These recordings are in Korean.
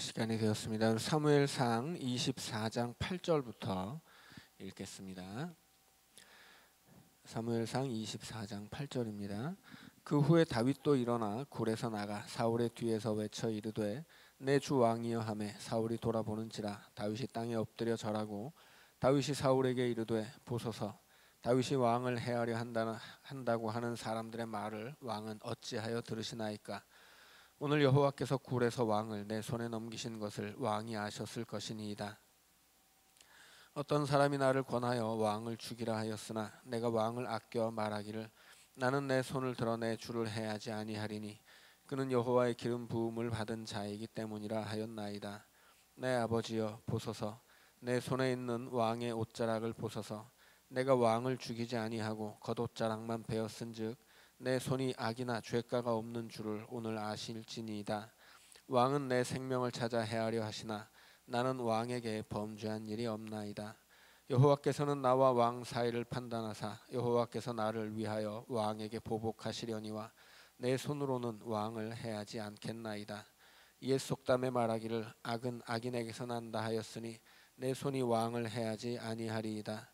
시간이 되었습니다. 사무엘상 24장 8절부터 읽겠습니다. 사무엘상 24장 8절입니다. 그 후에 다윗도 일어나 굴에서 나가 사울의 뒤에서 외쳐 이르되 내 주 왕이여 하매 사울이 돌아보는지라 다윗이 땅에 엎드려 절하고 다윗이 사울에게 이르되 보소서 다윗이 왕을 해하려 한다고 하는 사람들의 말을 왕은 어찌하여 들으시나이까. 오늘 여호와께서 굴에서 왕을 내 손에 넘기신 것을 왕이 아셨을 것이니이다. 어떤 사람이 나를 권하여 왕을 죽이라 하였으나 내가 왕을 아껴 말하기를 나는 내 손을 들어 내 주를 해하지 아니하리니 그는 여호와의 기름 부음을 받은 자이기 때문이라 하였나이다. 내 아버지여 보소서 내 손에 있는 왕의 옷자락을 보소서. 내가 왕을 죽이지 아니하고 겉옷자락만 베었은즉 내 손이 악이나 죄가가 없는 줄을 오늘 아실지니이다. 왕은 내 생명을 찾아 해하려 하시나 나는 왕에게 범죄한 일이 없나이다. 여호와께서는 나와 왕 사이를 판단하사 여호와께서 나를 위하여 왕에게 보복하시려니와 내 손으로는 왕을 해하지 않겠나이다. 이에 속담에 말하기를 악은 악인에게서 난다 하였으니 내 손이 왕을 해하지 아니하리이다.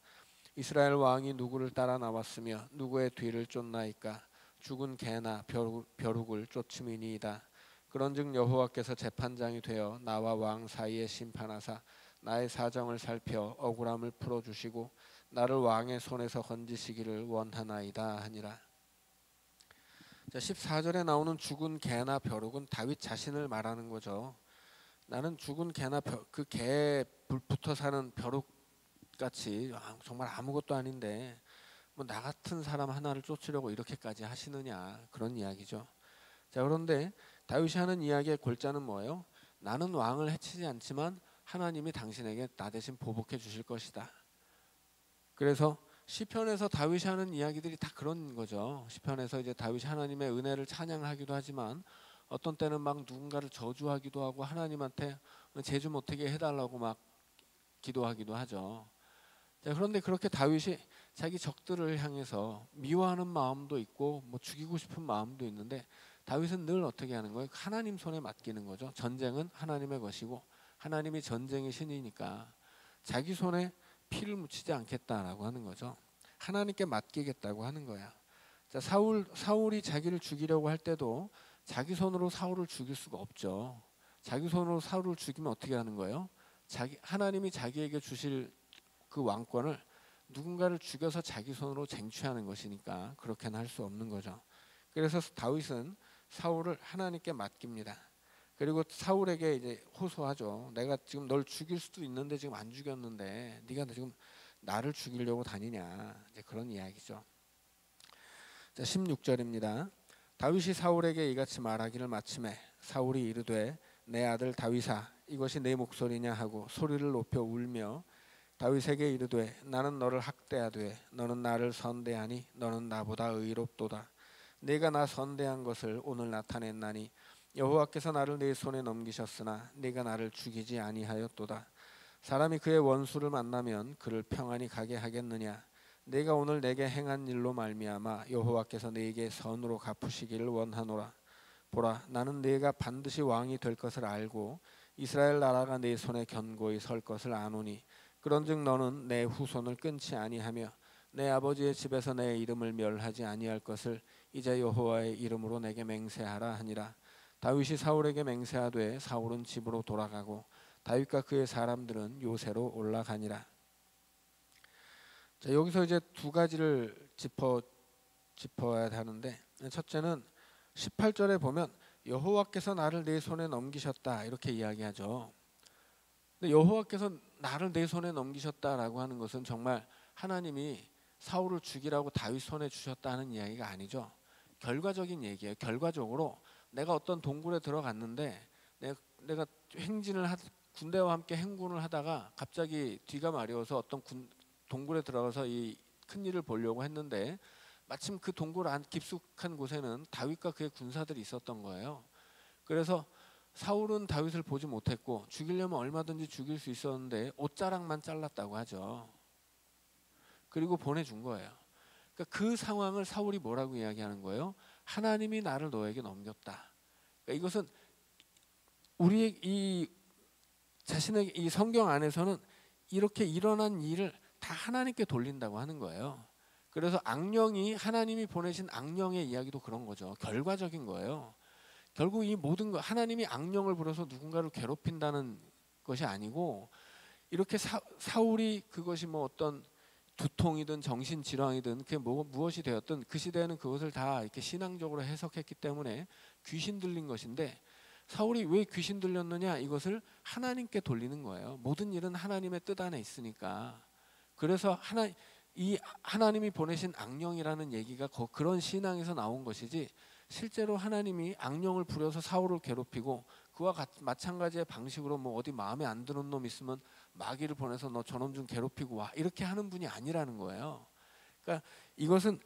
이스라엘 왕이 누구를 따라 나왔으며 누구의 뒤를 쫓나이까. 죽은 개나 벼룩을 쫓음이니이다. 그런즉 여호와께서 재판장이 되어 나와 왕 사이에 심판하사 나의 사정을 살펴 억울함을 풀어주시고 나를 왕의 손에서 건지시기를 원하나이다 하니라. 14절에 나오는 죽은 개나 벼룩은 다윗 자신을 말하는 거죠. 나는 죽은 개나 그 개에 붙어 사는 벼룩같이 정말 아무것도 아닌데 뭐 나 같은 사람 하나를 쫓으려고 이렇게까지 하시느냐, 그런 이야기죠. 자, 그런데 다윗이 하는 이야기의 골자는 뭐예요? 나는 왕을 해치지 않지만 하나님이 당신에게 나 대신 보복해 주실 것이다. 그래서 시편에서 다윗이 하는 이야기들이 다 그런 거죠. 시편에서 이제 다윗이 하나님의 은혜를 찬양하기도 하지만 어떤 때는 막 누군가를 저주하기도 하고 하나님한테 제주 못하게 해달라고 막 기도하기도 하죠. 자, 그런데 그렇게 다윗이 자기 적들을 향해서 미워하는 마음도 있고 뭐 죽이고 싶은 마음도 있는데 다윗은 늘 어떻게 하는 거예요? 하나님 손에 맡기는 거죠. 전쟁은 하나님의 것이고 하나님이 전쟁의 신이니까 자기 손에 피를 묻히지 않겠다라고 하는 거죠. 하나님께 맡기겠다고 하는 거야. 자, 사울이 자기를 죽이려고 할 때도 자기 손으로 사울을 죽일 수가 없죠. 자기 손으로 사울을 죽이면 어떻게 하는 거예요? 하나님이 자기에게 주실 그 왕권을 누군가를 죽여서 자기 손으로 쟁취하는 것이니까 그렇게는 할 수 없는 거죠. 그래서 다윗은 사울을 하나님께 맡깁니다. 그리고 사울에게 이제 호소하죠. 내가 지금 널 죽일 수도 있는데 지금 안 죽였는데 네가 지금 나를 죽이려고 다니냐, 이제 그런 이야기죠. 자, 16절입니다. 다윗이 사울에게 이같이 말하기를 마침에 사울이 이르되 내 아들 다윗아 이것이 내 목소리냐 하고 소리를 높여 울며 다윗에게 이르되 나는 너를 학대하되 너는 나를 선대하니 너는 나보다 의롭도다. 네가 나 선대한 것을 오늘 나타냈나니 여호와께서 나를 네 손에 넘기셨으나 네가 나를 죽이지 아니하였도다. 사람이 그의 원수를 만나면 그를 평안히 가게 하겠느냐. 네가 오늘 내게 행한 일로 말미암아 여호와께서 네게 선으로 갚으시기를 원하노라. 보라 나는 네가 반드시 왕이 될 것을 알고 이스라엘 나라가 네 손에 견고히 설 것을 아노니 그런즉 너는 내 후손을 끊지 아니하며 내 아버지의 집에서 내 이름을 멸하지 아니할 것을 이제 여호와의 이름으로 내게 맹세하라 하니라. 다윗이 사울에게 맹세하되 사울은 집으로 돌아가고 다윗과 그의 사람들은 요새로 올라가니라. 자, 여기서 이제 두 가지를 짚어야 하는데, 첫째는 18절에 보면 여호와께서 나를 내 손에 넘기셨다 이렇게 이야기하죠. 근데 여호와께서 나를 내 손에 넘기셨다라고 하는 것은 정말 하나님이 사울을 죽이라고 다윗 손에 주셨다는 이야기가 아니죠. 결과적인 얘기예요. 결과적으로 내가 어떤 동굴에 들어갔는데 내가 군대와 함께 행군을 하다가 갑자기 뒤가 마려워서 어떤 동굴에 들어가서 이 큰일을 보려고 했는데 마침 그 동굴 안 깊숙한 곳에는 다윗과 그의 군사들이 있었던 거예요. 그래서 사울은 다윗을 보지 못했고 죽이려면 얼마든지 죽일 수 있었는데 옷자락만 잘랐다고 하죠. 그리고 보내준 거예요. 그러니까 그 상황을 사울이 뭐라고 이야기하는 거예요? 하나님이 나를 너에게 넘겼다. 그러니까 이것은 우리의 이 자신의 이 성경 안에서는 이렇게 일어난 일을 다 하나님께 돌린다고 하는 거예요. 그래서 악령이 하나님이 보내신 악령의 이야기도 그런 거죠. 결과적인 거예요. 결국 이 모든 거 하나님이 악령을 부려서 누군가를 괴롭힌다는 것이 아니고 이렇게 사울이 그것이 뭐 어떤 두통이든 정신질환이든 그게 무엇이 되었든 그 시대에는 그것을 다 이렇게 신앙적으로 해석했기 때문에 귀신 들린 것인데 사울이 왜 귀신 들렸느냐 이것을 하나님께 돌리는 거예요. 모든 일은 하나님의 뜻 안에 있으니까. 그래서 이 하나님이 보내신 악령이라는 얘기가 그런 신앙에서 나온 것이지 실제로 하나님이 악령을 부려서 사울을 괴롭히고 그와 마찬가지의 방식으로 뭐 어디 마음에 안 드는 놈 있으면 마귀를 보내서 너 저놈 좀 괴롭히고 와 이렇게 하는 분이 아니라는 거예요. 그러니까 이것은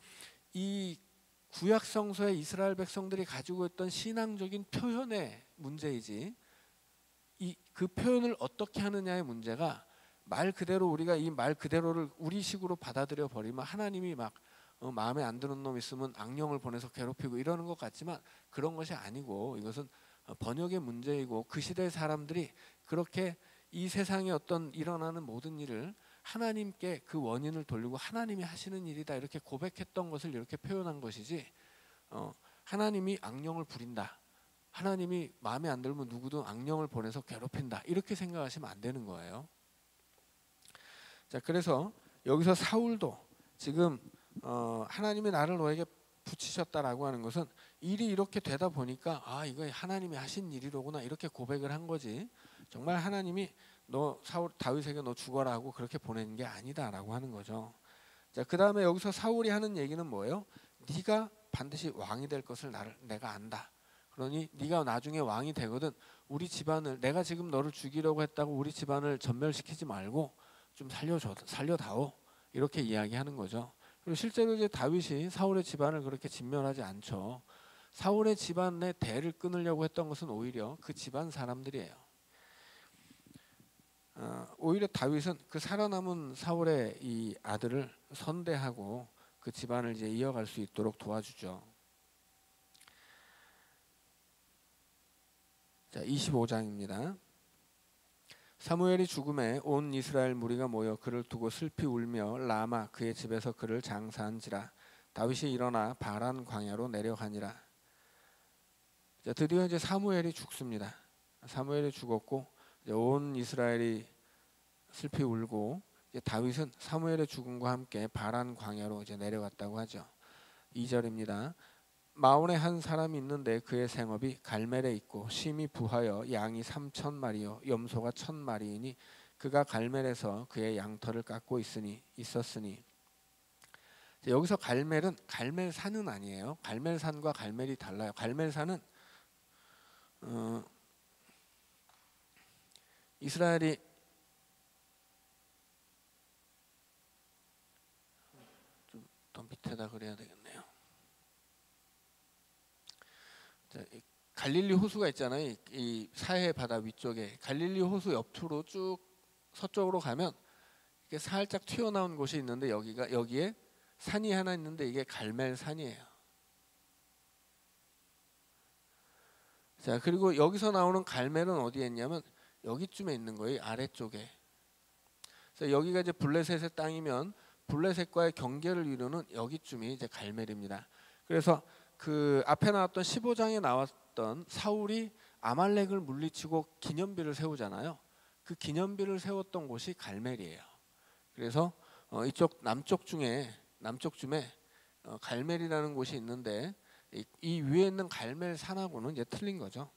이 구약 성서의 이스라엘 백성들이 가지고 있던 신앙적인 표현의 문제이지 그 표현을 어떻게 하느냐의 문제가 말 그대로 우리가 이 말 그대로를 우리식으로 받아들여 버리면 하나님이 막 마음에 안 드는 놈 있으면 악령을 보내서 괴롭히고 이러는 것 같지만 그런 것이 아니고 이것은 번역의 문제이고 그 시대 사람들이 그렇게 이 세상에 어떤 일어나는 모든 일을 하나님께 그 원인을 돌리고 하나님이 하시는 일이다 이렇게 고백했던 것을 이렇게 표현한 것이지 하나님이 악령을 부린다, 하나님이 마음에 안 들면 누구든 악령을 보내서 괴롭힌다 이렇게 생각하시면 안 되는 거예요. 자, 그래서 여기서 사울도 지금 하나님이 나를 너에게 붙이셨다라고 하는 것은 일이 이렇게 되다 보니까 아 이거 하나님이 하신 일이로구나 이렇게 고백을 한 거지 정말 하나님이 너 다윗에게 너 죽어라 하고 그렇게 보낸 게 아니다라고 하는 거죠. 자, 그 다음에 여기서 사울이 하는 얘기는 뭐예요? 네가 반드시 왕이 될 것을 내가 안다. 그러니 네가 나중에 왕이 되거든 우리 집안을 내가 지금 너를 죽이려고 했다고 우리 집안을 전멸시키지 말고 좀 살려다오 이렇게 이야기하는 거죠. 그리고 실제로 이제 다윗이 사울의 집안을 그렇게 진멸하지 않죠. 사울의 집안의 대를 끊으려고 했던 것은 오히려 그 집안 사람들이에요. 오히려 다윗은 그 살아남은 사울의 이 아들을 선대하고 그 집안을 이제 이어갈 수 있도록 도와주죠. 자, 25장입니다. 사무엘이 죽음에 온 이스라엘 무리가 모여 그를 두고 슬피 울며 라마 그의 집에서 그를 장사한지라. 다윗이 일어나 바란 광야로 내려가니라. 자, 드디어 이제 사무엘이 죽습니다. 사무엘이 죽었고 이제 온 이스라엘이 슬피 울고 이제 다윗은 사무엘의 죽음과 함께 바란 광야로 이제 내려갔다고 하죠. 2절입니다. 마온에 한 사람이 있는데 그의 생업이 갈멜에 있고 심히 부하여 양이 3,000마리요 염소가 1,000마리이니 그가 갈멜에서 그의 양털을 깎고 있었으니. 여기서 갈멜은 갈멜산은 아니에요. 갈멜산과 갈멜이 달라요. 갈멜산은 이스라엘이 좀 더 밑에다 그래야 되겠네요. 갈릴리 호수가 있잖아요. 이 사해 바다 위쪽에 갈릴리 호수 옆으로 쭉 서쪽으로 가면 이렇게 살짝 튀어나온 곳이 있는데 여기에 산이 하나 있는데 이게 갈멜산이에요. 자, 그리고 여기서 나오는 갈멜은 어디에 있냐면 여기쯤에 있는 거예요. 아래쪽에. 그래서 여기가 이제 블레셋의 땅이면 블레셋과의 경계를 이루는 여기쯤이 이제 갈멜입니다. 그래서 그 앞에 나왔던 15장에 나왔던 사울이 아말렉을 물리치고 기념비를 세우잖아요. 그 기념비를 세웠던 곳이 갈멜이에요. 그래서 이쪽 남쪽쯤에 갈멜이라는 곳이 있는데 이 위에 있는 갈멜 산하고는 이제 틀린 거죠.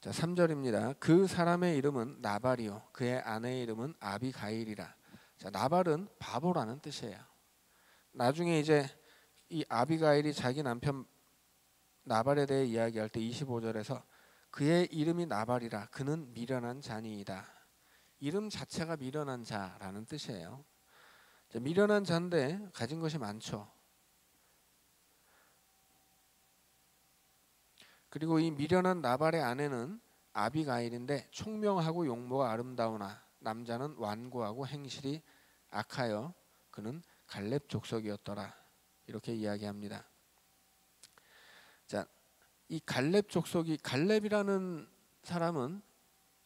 자, 3절입니다. 그 사람의 이름은 나발이요 그의 아내의 이름은 아비가일이라. 자, 나발은 바보라는 뜻이에요. 나중에 이제 이 아비가일이 자기 남편 나발에 대해 이야기할 때 25절에서 그의 이름이 나발이라 그는 미련한 자니이다. 이름 자체가 미련한 자라는 뜻이에요. 자, 미련한 자인데 가진 것이 많죠. 그리고 이 미련한 나발의 아내는 아비가일인데 총명하고 용모가 아름다우나 남자는 완고하고 행실이 악하여 그는 갈렙 족속이었더라. 이렇게 이야기합니다. 자, 이 갈렙 족속이, 갈렙이라는 사람은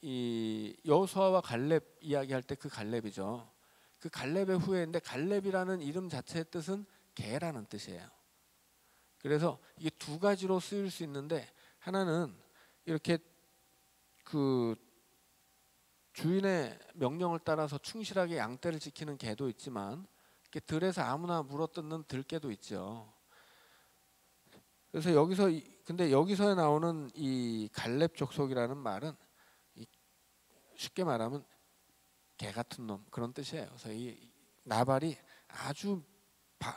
이 여호수아와 갈렙 이야기할 때 그 갈렙이죠. 그 갈렙의 후예인데, 갈렙이라는 이름 자체의 뜻은 개라는 뜻이에요. 그래서 이게 두 가지로 쓰일 수 있는데, 하나는 이렇게 그 주인의 명령을 따라서 충실하게 양떼를 지키는 개도 있지만, 이렇게 들에서 아무나 물어뜯는 들개도 있죠. 그래서 근데 여기서 나오는 이 갈렙 족속이라는 말은 쉽게 말하면 개 같은 놈, 그런 뜻이에요. 그래서 이 나발이 아주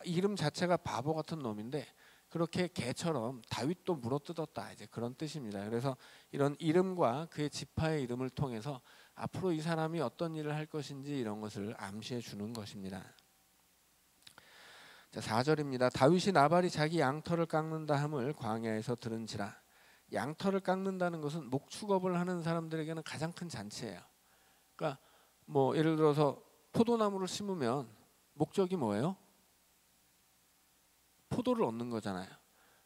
이름 자체가 바보 같은 놈인데, 그렇게 개처럼 다윗도 물어뜯었다, 이제 그런 뜻입니다. 그래서 이런 이름과 그의 지파의 이름을 통해서 앞으로 이 사람이 어떤 일을 할 것인지 이런 것을 암시해 주는 것입니다. 자, 4절입니다. 다윗이 나발이 자기 양털을 깎는다 함을 광야에서 들은지라. 양털을 깎는다는 것은 목축업을 하는 사람들에게는 가장 큰 잔치예요. 그러니까 뭐 예를 들어서 포도나무를 심으면 목적이 뭐예요? 포도를 얻는 거잖아요.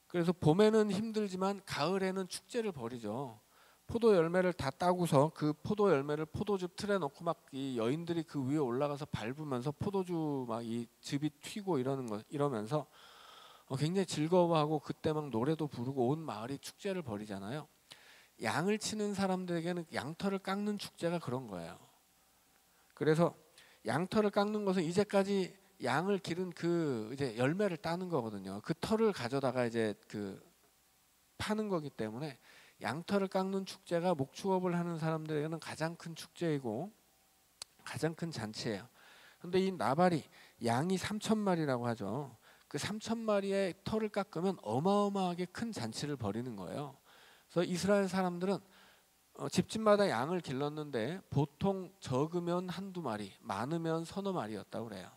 그래서 봄에는 힘들지만 가을에는 축제를 벌이죠. 포도 열매를 다 따고서 그 포도 열매를 포도즙 틀에 넣고 막 이 여인들이 그 위에 올라가서 밟으면서 포도주 막 이 즙이 튀고 이러면서 굉장히 즐거워하고, 그때 막 노래도 부르고 온 마을이 축제를 벌이잖아요. 양을 치는 사람들에게는 양털을 깎는 축제가 그런 거예요. 그래서 양털을 깎는 것은 이제까지 양을 기른 그 이제 열매를 따는 거거든요. 그 털을 가져다가 이제 그 파는 거기 때문에 양털을 깎는 축제가 목축업을 하는 사람들에게는 가장 큰 축제이고 가장 큰 잔치예요. 그런데 이 나발이 양이 3,000마리라고 하죠. 그 3,000마리의 털을 깎으면 어마어마하게 큰 잔치를 벌이는 거예요. 그래서 이스라엘 사람들은 집집마다 양을 길렀는데 보통 적으면 한두 마리, 많으면 서너 마리였다고 그래요.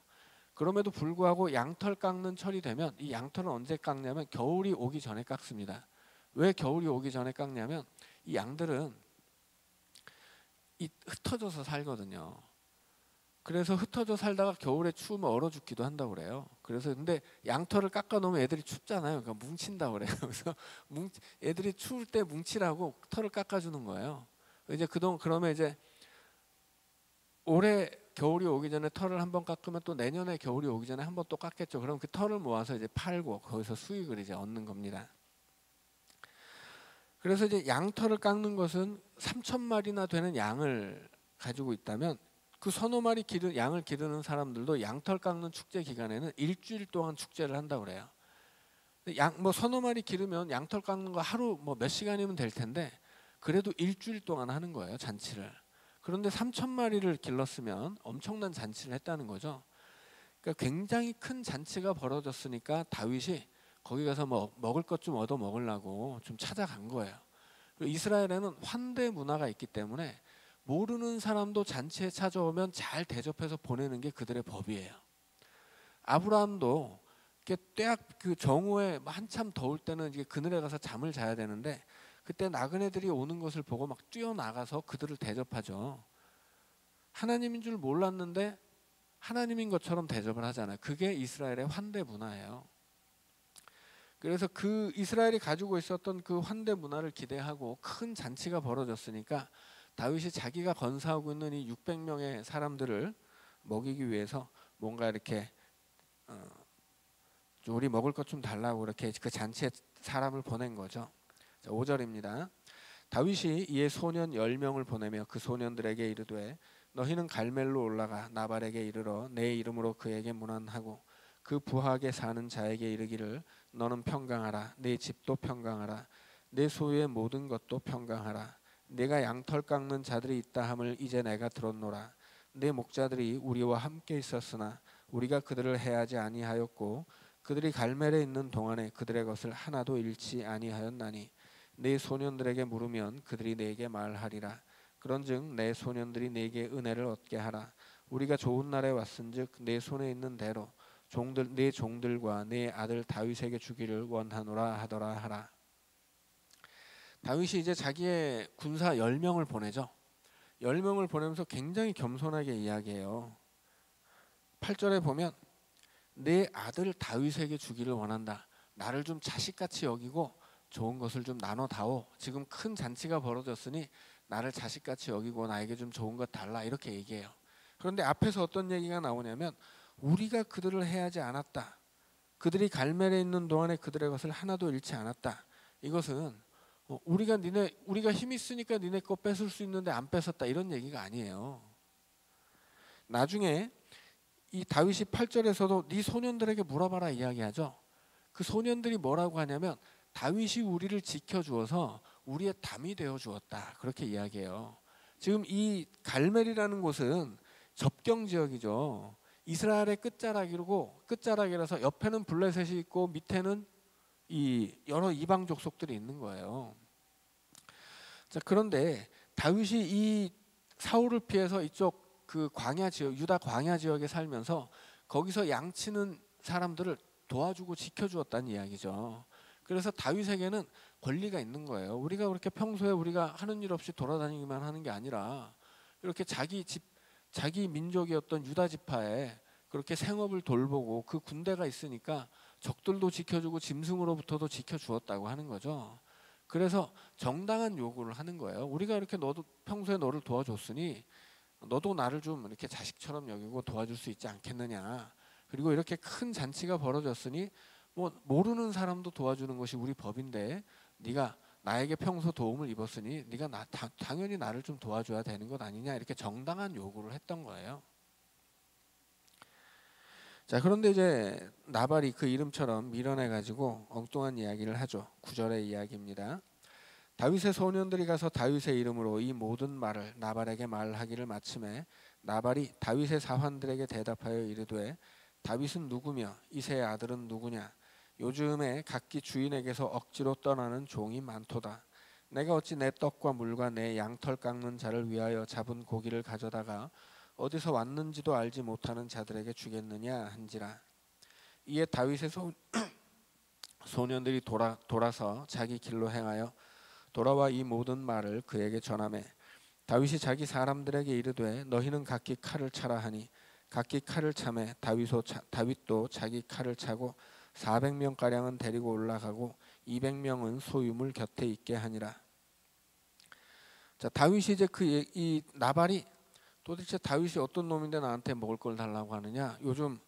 그럼에도 불구하고 양털 깎는 철이 되면, 이 양털은 언제 깎냐면 겨울이 오기 전에 깎습니다. 왜 겨울이 오기 전에 깎냐면 이 양들은 흩어져서 살거든요. 그래서 흩어져 살다가 겨울에 추우면 얼어 죽기도 한다고 그래요. 그래서 근데 양털을 깎아 놓으면 애들이 춥잖아요. 그러니까 뭉친다고 그래요. 그래서 애들이 추울 때 뭉치라고 털을 깎아 주는 거예요. 이제 그러면 이제 올해 겨울이 오기 전에 털을 한번 깎으면 또 내년에 겨울이 오기 전에 한번 또 깎겠죠. 그럼 그 털을 모아서 이제 팔고 거기서 수익을 이제 얻는 겁니다. 그래서 이제 양털을 깎는 것은 3,000마리나 되는 양을 가지고 있다면, 그 서너 마리 양을 기르는 사람들도 양털 깎는 축제 기간에는 일주일 동안 축제를 한다고 그래요. 뭐 서너 마리 기르면 양털 깎는 거 하루 뭐 몇 시간이면 될 텐데, 그래도 일주일 동안 하는 거예요, 잔치를. 그런데 3,000마리를 길렀으면 엄청난 잔치를 했다는 거죠. 그러니까 굉장히 큰 잔치가 벌어졌으니까 다윗이 거기 가서 뭐 먹을 것 좀 얻어 먹으려고 좀 찾아간 거예요. 이스라엘에는 환대 문화가 있기 때문에 모르는 사람도 잔치에 찾아오면 잘 대접해서 보내는 게 그들의 법이에요. 아브라함도 그 정오에 한참 더울 때는 이제 그늘에 가서 잠을 자야 되는데, 그때 나그네들이 오는 것을 보고 막 뛰어나가서 그들을 대접하죠. 하나님인 줄 몰랐는데 하나님인 것처럼 대접을 하잖아요. 그게 이스라엘의 환대 문화예요. 그래서 그 이스라엘이 가지고 있었던 그 환대 문화를 기대하고 큰 잔치가 벌어졌으니까 다윗이 자기가 건사하고 있는 이 600명의 사람들을 먹이기 위해서 뭔가 이렇게 우리 먹을 것 좀 달라고 이렇게 그 잔치에 사람을 보낸 거죠. 자, 5절입니다. 다윗이 이에 소년 10명을 보내며 그 소년들에게 이르되 너희는 갈멜로 올라가 나발에게 이르러 내 이름으로 그에게 문안하고 그 부하게 사는 자에게 이르기를 너는 평강하라. 내 집도 평강하라. 내 소유의 모든 것도 평강하라. 내가 양털 깎는 자들이 있다 함을 이제 내가 들었노라. 내 목자들이 우리와 함께 있었으나 우리가 그들을 해하지 아니하였고 그들이 갈멜에 있는 동안에 그들의 것을 하나도 잃지 아니하였나니 내 소년들에게 물으면 그들이 내게 말하리라. 그런즉 내 소년들이 내게 은혜를 얻게 하라. 우리가 좋은 날에 왔은즉 내 손에 있는 대로 내 종들과 내 아들 다윗에게 주기를 원하노라 하더라 하라. 다윗이 이제 자기의 군사 10명을 보내죠. 10명을 보내면서 굉장히 겸손하게 이야기해요. 8절에 보면 내 아들 다윗에게 주기를 원한다. 나를 좀 자식같이 여기고 좋은 것을 좀 나눠다오. 지금 큰 잔치가 벌어졌으니 나를 자식같이 여기고 나에게 좀 좋은 것 달라, 이렇게 얘기해요. 그런데 앞에서 어떤 얘기가 나오냐면 우리가 그들을 해하지 않았다. 그들이 갈멜에 있는 동안에 그들의 것을 하나도 잃지 않았다. 이것은 우리가 힘 있으니까 니네 거 뺏을 수 있는데 안 뺏었다, 이런 얘기가 아니에요. 나중에 이 다윗이 8절에서도 네 소년들에게 물어봐라 이야기하죠. 그 소년들이 뭐라고 하냐면 다윗이 우리를 지켜주어서 우리의 담이 되어 주었다, 그렇게 이야기해요. 지금 이 갈멜이라는 곳은 접경 지역이죠. 이스라엘의 끝자락이라서 옆에는 블레셋이 있고 밑에는 이 여러 이방 족속들이 있는 거예요. 자, 그런데 다윗이 이 사울을 피해서 이쪽 그 광야 지역, 유다 광야 지역에 살면서 거기서 양치는 사람들을 도와주고 지켜주었다는 이야기죠. 그래서 다윗에게는 권리가 있는 거예요. 우리가 그렇게 평소에 우리가 하는 일 없이 돌아다니기만 하는 게 아니라 이렇게 자기 민족이었던 유다 지파에 그렇게 생업을 돌보고 그 군대가 있으니까 적들도 지켜주고 짐승으로부터도 지켜주었다고 하는 거죠. 그래서 정당한 요구를 하는 거예요. 우리가 이렇게 너도 평소에 너를 도와줬으니 너도 나를 좀 이렇게 자식처럼 여기고 도와줄 수 있지 않겠느냐. 그리고 이렇게 큰 잔치가 벌어졌으니 뭐 모르는 사람도 도와주는 것이 우리 법인데 네가 나에게 평소 도움을 입었으니 네가 당연히 나를 좀 도와줘야 되는 것 아니냐, 이렇게 정당한 요구를 했던 거예요. 자, 그런데 이제 나발이 그 이름처럼 밀어내 가지고 엉뚱한 이야기를 하죠. 9절의 이야기입니다. 다윗의 소년들이 가서 다윗의 이름으로 이 모든 말을 나발에게 말하기를 마침에 나발이 다윗의 사환들에게 대답하여 이르되 다윗은 누구며 이새의 아들은 누구냐. 요즘에 각기 주인에게서 억지로 떠나는 종이 많도다. 내가 어찌 내 떡과 물과 내 양털 깎는 자를 위하여 잡은 고기를 가져다가 어디서 왔는지도 알지 못하는 자들에게 주겠느냐 한지라. 이에 다윗의 소년들이 돌아서 자기 길로 행하여 돌아와 이 모든 말을 그에게 전하매 다윗이 자기 사람들에게 이르되 너희는 각기 칼을 차라 하니 각기 칼을 차매 다윗도 자기 칼을 차고 400명 가량은 데리고 올라가고 200명은 소유물 곁에 있게 하니라. 자, 다윗이 이제 이 나발이 도대체 다윗이 어떤 놈인데 나한테 먹을 걸 달라고 하느냐. 요즘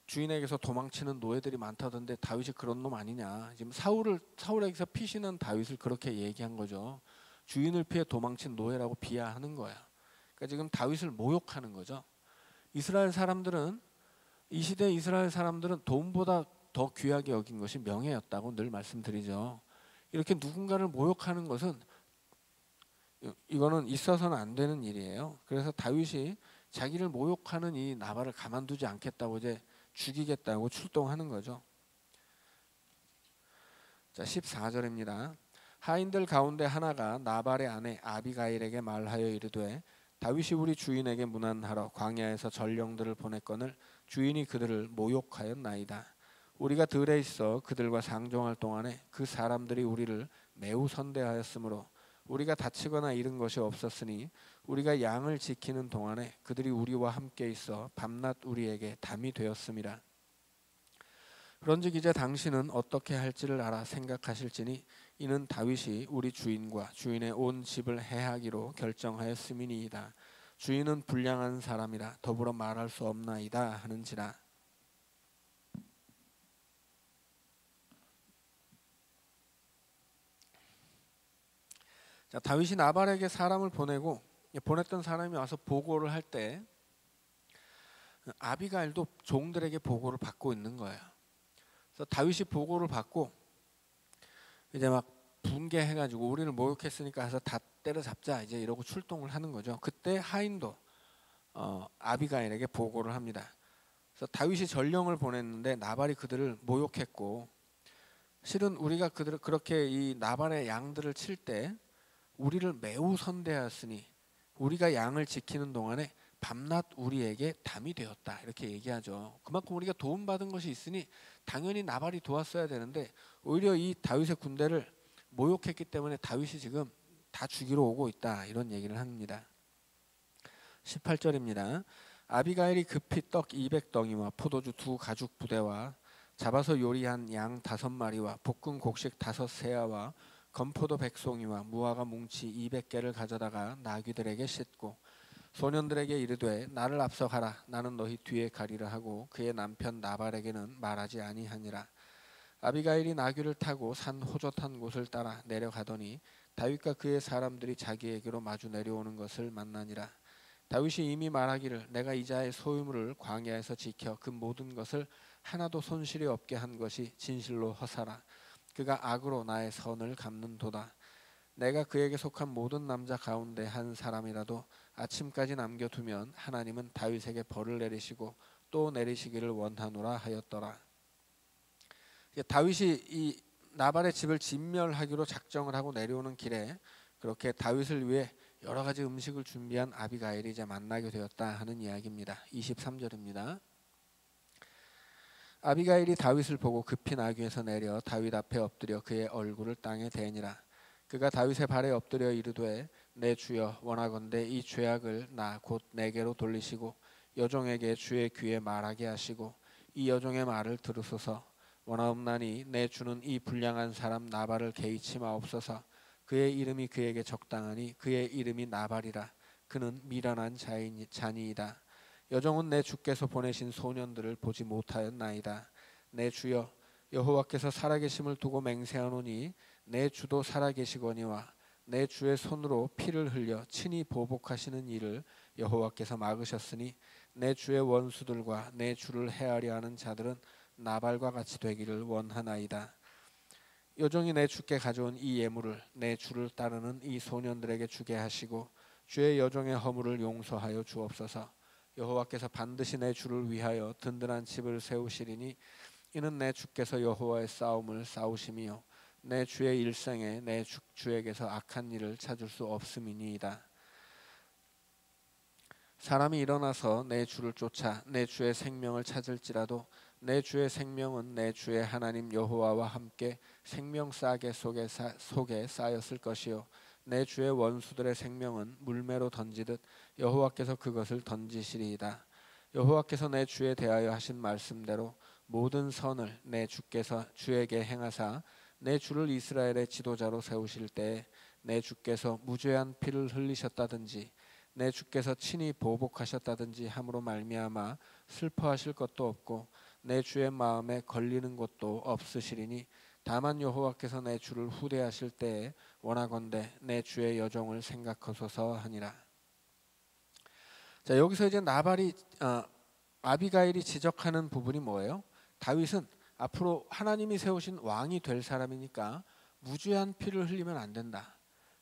주인에게서 도망치는 노예들이 많다던데 다윗이 그런 놈 아니냐. 지금 사울에게서 피신한 다윗을 그렇게 얘기한 거죠. 주인을 피해 도망친 노예라고 비하하는 거야. 그러니까 지금 다윗을 모욕하는 거죠. 이 시대 이스라엘 사람들은 돈보다 더 귀하게 여긴 것이 명예였다고 늘 말씀드리죠. 이렇게 누군가를 모욕하는 것은 이거는 있어서는 안 되는 일이에요. 그래서 다윗이 자기를 모욕하는 이 나발을 가만두지 않겠다고 이제 죽이겠다고 출동하는 거죠. 자, 14절입니다. 하인들 가운데 하나가 나발의 아내 아비가일에게 말하여 이르되 다윗이 우리 주인에게 문안하러 광야에서 전령들을 보냈거늘 주인이 그들을 모욕하였나이다. 우리가 들에 있어 그들과 상종할 동안에 그 사람들이 우리를 매우 선대하였으므로 우리가 다치거나 잃은 것이 없었으니 우리가 양을 지키는 동안에 그들이 우리와 함께 있어 밤낮 우리에게 담이 되었음이라. 그런즉 이제 당신은 어떻게 할지를 알아 생각하실지니 이는 다윗이 우리 주인과 주인의 온 집을 해하기로 결정하였음이니이다. 주인은 불량한 사람이라 더불어 말할 수 없나이다 하는지라. 자, 다윗이 나발에게 사람을 보냈던 사람이 와서 보고를 할 때 아비가일도 종들에게 보고를 받고 있는 거예요. 그래서 다윗이 보고를 받고 이제 막 분개해가지고 우리를 모욕했으니까 해서 다 때려잡자 이제 이러고 출동을 하는 거죠. 그때 하인도 아비가일에게 보고를 합니다. 그래서 다윗이 전령을 보냈는데 나발이 그들을 모욕했고 실은 우리가 그들을 그렇게 이 나발의 양들을 칠 때 우리를 매우 선대하였으니 우리가 양을 지키는 동안에 밤낮 우리에게 담이 되었다 이렇게 얘기하죠. 그만큼 우리가 도움받은 것이 있으니 당연히 나발이 도왔어야 되는데 오히려 이 다윗의 군대를 모욕했기 때문에 다윗이 지금 다 죽이러 오고 있다 이런 얘기를 합니다. 18절입니다. 아비가일이 급히 떡 200덩이와 포도주 2가죽 부대와 잡아서 요리한 양 5마리와 볶은 곡식 5세아와 건포도 100송이와 무화과 뭉치 200개를 가져다가 나귀들에게 싣고 소년들에게 이르되 나를 앞서 가라. 나는 너희 뒤에 가리라 하고 그의 남편 나발에게는 말하지 아니하니라. 아비가일이 나귀를 타고 산 호젓한 곳을 따라 내려가더니 다윗과 그의 사람들이 자기에게로 마주 내려오는 것을 만나니라. 다윗이 이미 말하기를 내가 이자의 소유물을 광야에서 지켜 그 모든 것을 하나도 손실이 없게 한 것이 진실로 허사라. 그가 악으로 나의 선을 갚는도다. 내가 그에게 속한 모든 남자 가운데 한 사람이라도 아침까지 남겨두면 하나님은 다윗에게 벌을 내리시고 또 내리시기를 원하노라 하였더라. 다윗이 이 나발의 집을 진멸하기로 작정을 하고 내려오는 길에 그렇게 다윗을 위해 여러 가지 음식을 준비한 아비가일이 이제 만나게 되었다 하는 이야기입니다. 23절입니다. 아비가일이 다윗을 보고 급히 나귀에서 내려 다윗 앞에 엎드려 그의 얼굴을 땅에 대니라. 그가 다윗의 발에 엎드려 이르되 내 주여 원하건대 이 죄악을 나 곧 내게로 돌리시고 여종에게 주의 귀에 말하게 하시고 이 여종의 말을 들으소서. 원하옵나니 내 주는 이 불량한 사람 나발을 개의치 마옵소서. 그의 이름이 그에게 적당하니 그의 이름이 나발이라. 그는 미련한 자니이다. 여종은 내 주께서 보내신 소년들을 보지 못하였나이다. 내 주여 여호와께서 살아계심을 두고 맹세하노니 내 주도 살아계시거니와 내 주의 손으로 피를 흘려 친히 보복하시는 일을 여호와께서 막으셨으니 내 주의 원수들과 내 주를 해하려 하는 자들은 나발과 같이 되기를 원하나이다. 여종이 내 주께 가져온 이 예물을 내 주를 따르는 이 소년들에게 주게 하시고 주의 여종의 허물을 용서하여 주옵소서. 여호와께서 반드시 내 주를 위하여 든든한 집을 세우시리니 이는 내 주께서 여호와의 싸움을 싸우심이요 내 주의 일생에 내 주에게서 악한 일을 찾을 수 없음이니이다. 사람이 일어나서 내 주를 쫓아 내 주의 생명을 찾을지라도 내 주의 생명은 내 주의 하나님 여호와와 함께 생명싸개 속에 쌓였을 것이요 내 주의 원수들의 생명은 물매로 던지듯 여호와께서 그것을 던지시리이다. 여호와께서 내 주에 대하여 하신 말씀대로 모든 선을 내 주께서 주에게 행하사 내 주를 이스라엘의 지도자로 세우실 때에 내 주께서 무죄한 피를 흘리셨다든지 내 주께서 친히 보복하셨다든지 함으로 말미암아 슬퍼하실 것도 없고 내 주의 마음에 걸리는 것도 없으시리니 다만 여호와께서 내 주를 후대하실 때에 원하건대 내 주의 여종을 생각하소서 하니라. 자, 여기서 이제 아비가일이 지적하는 부분이 뭐예요? 다윗은 앞으로 하나님이 세우신 왕이 될 사람이니까 무죄한 피를 흘리면 안 된다.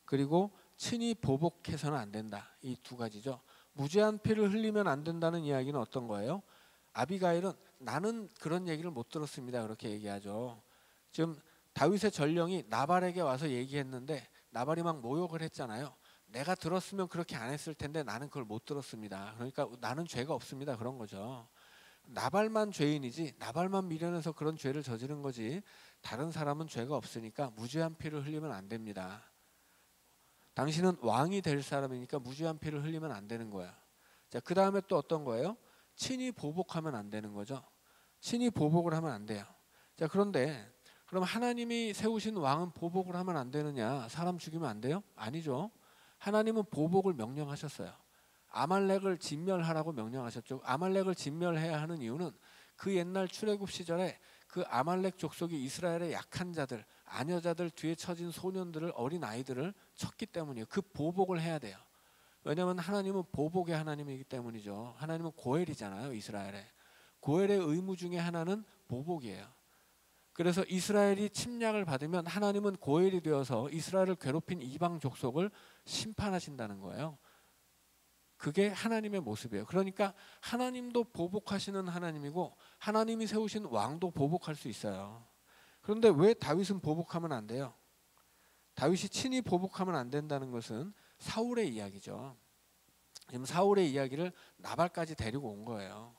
그리고 친히 보복해서는 안 된다. 이 두 가지죠. 무죄한 피를 흘리면 안 된다는 이야기는 어떤 거예요? 아비가일은 나는 그런 얘기를 못 들었습니다. 그렇게 얘기하죠. 지금 다윗의 전령이 나발에게 와서 얘기했는데 나발이 막 모욕을 했잖아요. 내가 들었으면 그렇게 안 했을 텐데 나는 그걸 못 들었습니다. 그러니까 나는 죄가 없습니다. 그런 거죠. 나발만 죄인이지 나발만 미련해서 그런 죄를 저지른 거지 다른 사람은 죄가 없으니까 무죄한 피를 흘리면 안 됩니다. 당신은 왕이 될 사람이니까 무죄한 피를 흘리면 안 되는 거야. 자, 그 다음에 또 어떤 거예요? 친히 보복하면 안 되는 거죠. 친히 보복을 하면 안 돼요. 자, 그런데 그럼 하나님이 세우신 왕은 보복을 하면 안 되느냐? 사람 죽이면 안 돼요? 아니죠. 하나님은 보복을 명령하셨어요. 아말렉을 진멸하라고 명령하셨죠. 아말렉을 진멸해야 하는 이유는 그 옛날 출애굽 시절에 그 아말렉 족속이 이스라엘의 약한 자들, 아녀자들 뒤에 처진 소년들을 어린 아이들을 쳤기 때문이에요. 그 보복을 해야 돼요. 왜냐하면 하나님은 보복의 하나님이기 때문이죠. 하나님은 고엘이잖아요. 이스라엘에. 고엘의 의무 중에 하나는 보복이에요. 그래서 이스라엘이 침략을 받으면 하나님은 고엘이 되어서 이스라엘을 괴롭힌 이방 족속을 심판하신다는 거예요. 그게 하나님의 모습이에요. 그러니까 하나님도 보복하시는 하나님이고 하나님이 세우신 왕도 보복할 수 있어요. 그런데 왜 다윗은 보복하면 안 돼요? 다윗이 친히 보복하면 안 된다는 것은 사울의 이야기죠. 지금 사울의 이야기를 나발까지 데리고 온 거예요.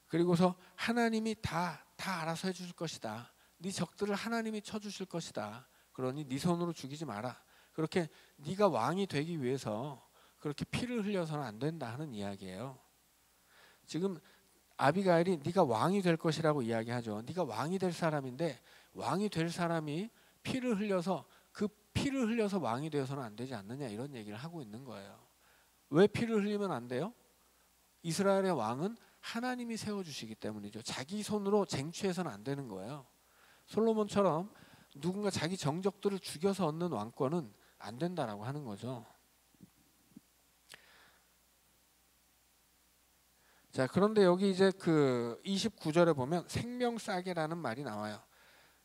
그리고서 하나님이 다 알아서 해주실 것이다. 네 적들을 하나님이 쳐주실 것이다. 그러니 네 손으로 죽이지 마라. 그렇게 네가 왕이 되기 위해서 그렇게 피를 흘려서는 안 된다 하는 이야기예요. 지금 아비가일이 네가 왕이 될 것이라고 이야기하죠. 네가 왕이 될 사람인데 왕이 될 사람이 피를 흘려서 그 피를 흘려서 왕이 되어서는 안 되지 않느냐 이런 얘기를 하고 있는 거예요. 왜 피를 흘리면 안 돼요? 이스라엘의 왕은 하나님이 세워주시기 때문이죠. 자기 손으로 쟁취해서는 안 되는 거예요. 솔로몬처럼 누군가 자기 정적들을 죽여서 얻는 왕권은 안 된다라고 하는 거죠. 자, 그런데 여기 이제 그 29절에 보면 생명싸개라는 말이 나와요.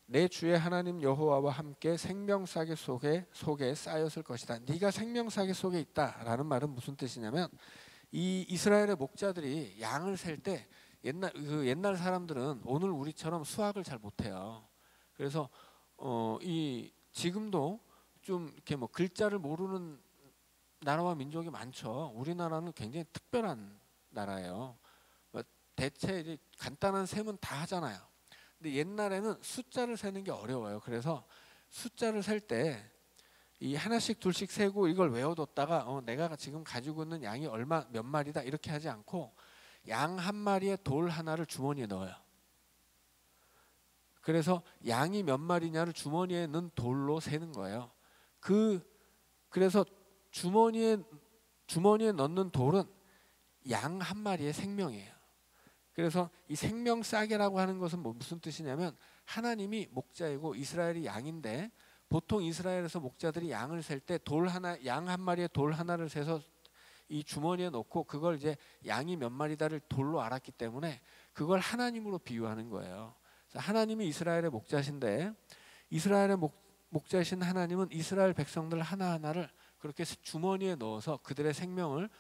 내 주의 하나님 여호와와 함께 생명싸개 속에 쌓였을 것이다. 네가 생명싸개 속에 있다라는 말은 무슨 뜻이냐면 이 이스라엘의 목자들이 양을 셀 때 옛날 사람들은 오늘 우리처럼 수학을 잘 못해요. 그래서 이 지금도 좀 이렇게 뭐 글자를 모르는 나라와 민족이 많죠. 우리나라는 굉장히 특별한 나라예요. 대체 이제 간단한 셈은 다 하잖아요. 근데 옛날에는 숫자를 세는 게 어려워요. 그래서 숫자를 셀 때 이 하나씩 둘씩 세고 이걸 외워뒀다가 내가 지금 가지고 있는 양이 몇 마리다 이렇게 하지 않고 양 한 마리에 돌 하나를 주머니에 넣어요. 그래서 양이 몇 마리냐를 주머니에 넣은 돌로 세는 거예요. 그래서 주머니에 넣는 돌은 양 한 마리의 생명이에요. 그래서 이 생명싸개라고 하는 것은 무슨 뜻이냐면 하나님이 목자이고 이스라엘이 양인데 보통 이스라엘에서 목자들이 양을 셀 때 양 한 마리에 돌 하나를 세서 이 주머니에 넣고 그걸 이제 양이 몇 마리다를 돌로 알았기 때문에 그걸 하나님으로 비유하는 거예요. 하나님이 이스라엘의 목자신데 이스라엘의 목자신 하나님은 이스라엘 백성들 하나하나를 그렇게 주머니에 넣어서 그들의 생명을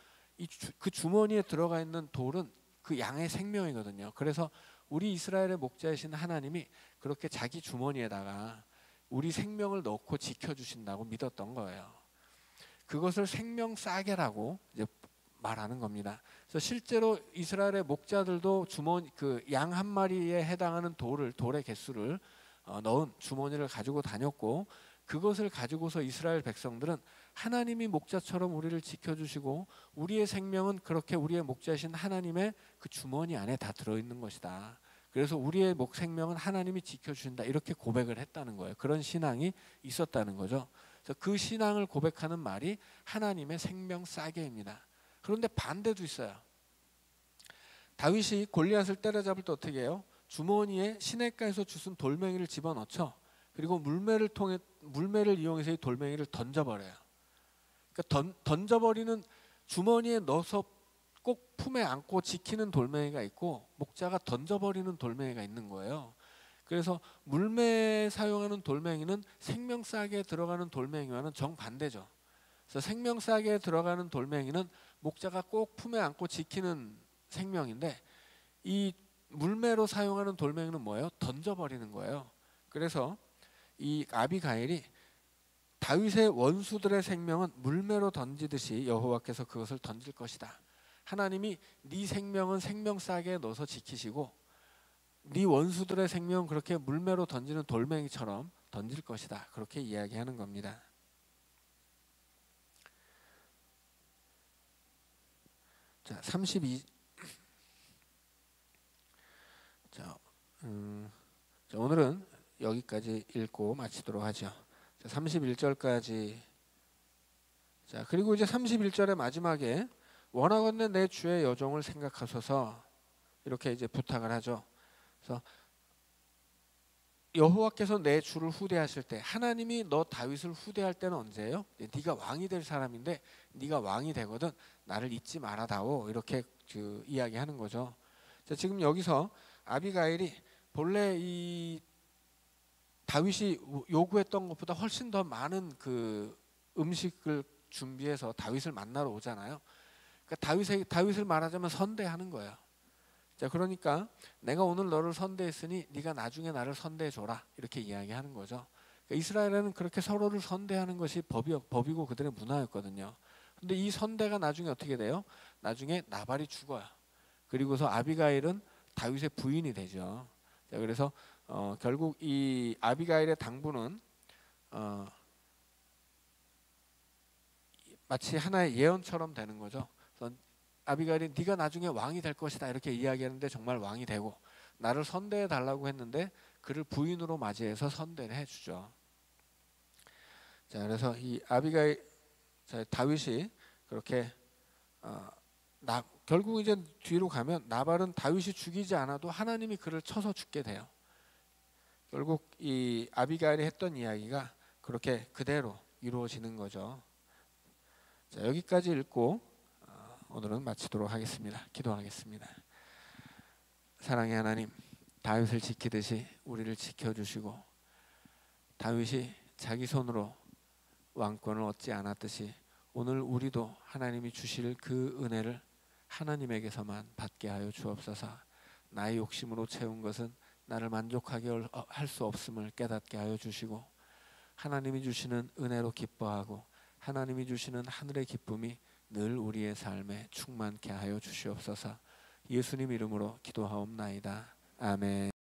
그 주머니에 들어가 있는 돌은 그 양의 생명이거든요. 그래서 우리 이스라엘의 목자이신 하나님이 그렇게 자기 주머니에다가 우리 생명을 넣고 지켜주신다고 믿었던 거예요. 그것을 생명싸개라고 이제 말하는 겁니다. 그래서 실제로 이스라엘의 목자들도 그 양 한 마리에 해당하는 돌의 개수를 넣은 주머니를 가지고 다녔고 그것을 가지고서 이스라엘 백성들은 하나님이 목자처럼 우리를 지켜주시고 우리의 생명은 그렇게 우리의 목자이신 하나님의 그 주머니 안에 다 들어있는 것이다. 그래서 우리의 생명은 하나님이 지켜주신다 이렇게 고백을 했다는 거예요. 그런 신앙이 있었다는 거죠. 그래서 그 신앙을 고백하는 말이 하나님의 생명싸개입니다. 그런데 반대도 있어요. 다윗이 골리앗을 때려잡을 때 어떻게 해요? 주머니에 시냇가에서 주운 돌멩이를 집어넣죠. 그리고 물매를 이용해서 이 돌멩이를 던져버려요. 그러니까 던져버리는 주머니에 넣어서 꼭 품에 안고 지키는 돌멩이가 있고 목자가 던져버리는 돌멩이가 있는 거예요. 그래서 물매에 사용하는 돌멩이는 생명싸개에 들어가는 돌멩이와는 정반대죠. 그래서 생명싸개에 들어가는 돌멩이는 목자가 꼭 품에 안고 지키는 생명인데 이 물매로 사용하는 돌멩이는 뭐예요? 던져버리는 거예요. 그래서 이 아비가일이 다윗의 원수들의 생명은 물매로 던지듯이 여호와께서 그것을 던질 것이다. 하나님이 네 생명은 생명싸개에 넣어서 지키시고 네 원수들의 생명은 그렇게 물매로 던지는 돌멩이처럼 던질 것이다. 그렇게 이야기하는 겁니다. 자, 32. 자, 오늘은 여기까지 읽고 마치도록 하죠. 31절까지. 자, 그리고 이제 31절의 마지막에 원하건대 내 주의 여종을 생각하소서 이렇게 이제 부탁을 하죠. 그래서 여호와께서 내 주를 후대하실 때 하나님이 너 다윗을 후대할 때는 언제예요? 네가 왕이 될 사람인데 네가 왕이 되거든 나를 잊지 말아다오 이렇게 이야기하는 거죠. 자, 지금 여기서 아비가일이 본래 이 다윗이 요구했던 것보다 훨씬 더 많은 그 음식을 준비해서 다윗을 만나러 오잖아요. 그러니까 다윗을 말하자면 선대하는 거예요. 자, 그러니까 내가 오늘 너를 선대했으니 네가 나중에 나를 선대해 줘라 이렇게 이야기하는 거죠. 그러니까 이스라엘에는 그렇게 서로를 선대하는 것이 법이고 그들의 문화였거든요. 근데 이 선대가 나중에 어떻게 돼요? 나중에 나발이 죽어요. 그리고서 아비가일은 다윗의 부인이 되죠. 자, 그래서 결국 이 아비가일의 당부는 마치 하나의 예언처럼 되는 거죠. 그래서 아비가일이 네가 나중에 왕이 될 것이다 이렇게 이야기하는데 정말 왕이 되고 나를 선대해 달라고 했는데 그를 부인으로 맞이해서 선대를 해주죠. 자, 그래서 이 아비가일, 다윗이 그렇게 결국 이제 뒤로 가면 나발은 다윗이 죽이지 않아도 하나님이 그를 쳐서 죽게 돼요. 결국 이 아비가일이 했던 이야기가 그렇게 그대로 이루어지는 거죠. 자, 여기까지 읽고 오늘은 마치도록 하겠습니다. 기도하겠습니다. 사랑의 하나님, 다윗을 지키듯이 우리를 지켜주시고 다윗이 자기 손으로 왕권을 얻지 않았듯이 오늘 우리도 하나님이 주실 그 은혜를 하나님에게서만 받게 하여 주옵소서. 나의 욕심으로 채운 것은 나를 만족하게 할 수 없음을 깨닫게 하여 주시고 하나님이 주시는 은혜로 기뻐하고 하나님이 주시는 하늘의 기쁨이 늘 우리의 삶에 충만케 하여 주시옵소서. 예수님 이름으로 기도하옵나이다. 아멘.